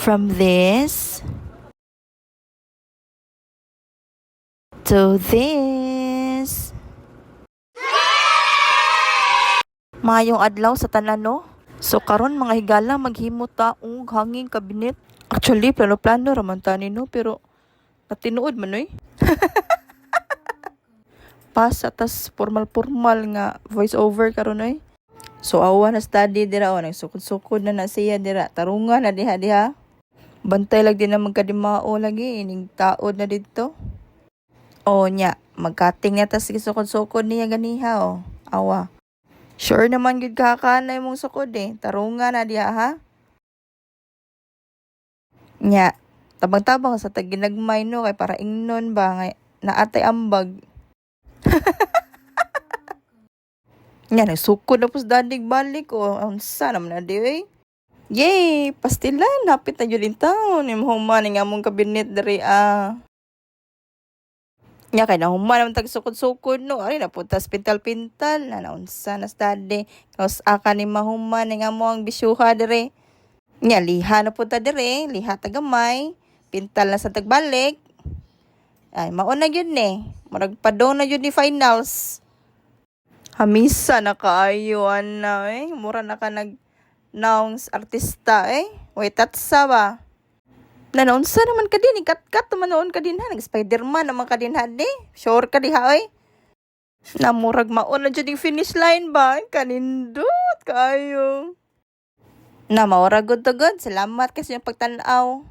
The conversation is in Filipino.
From this to this. Mayong adlaw sa tanan, no? So karon mga higala maghimo ta og hanging kabinet. Actually plano-plano raman tani, no, pero natinuod man oy. Pasa tas formal-formal nga voice over karon oy. So awa na study dira o nagsukod-sukod na siya dira. Tarungan na diha. Bantay lang din na magkadimao lagi ining taod na dito. O nya, magkating na tas sukod-sukod niya ganiha o. Awa. Sure naman gid kakanay mong sukod eh. Tarungan na diha ha. Nya, tabang-tabang sa taginagmay no kay para ingnon ba nga naatay ambag. Nya, nagsukod na pus dadig balik o. Unsa naman na di eh. Yay! Pastilan! Hapit na yun din taon. Human nga mong kabinet dari Nya kay na human naman tagsukod-sukod no. Ari na putas pintal-pintal. Naunsa na study. Kaus aka ni mahuman nga mo ang bisyuha dari. Nya liha na punta dari. Liha tagamay. Pintal na sa tagbalik. Ay, mauna yun eh. Maragpadong na yun ni finals. Hamisa na kaayo na eh. Mura na ka nag-nouns artista eh. Wait, tatsa ba? Nanaunsa naman ka din. Ikat-kat naman noon ka din ha. Nag-Spiderman naman ka din ha di. Sure ka di ha eh. Namurag mauna dyan yung finish line ba? Kanindot kaayo. Na maura good to good. Salamat kasi yung pagtanaw.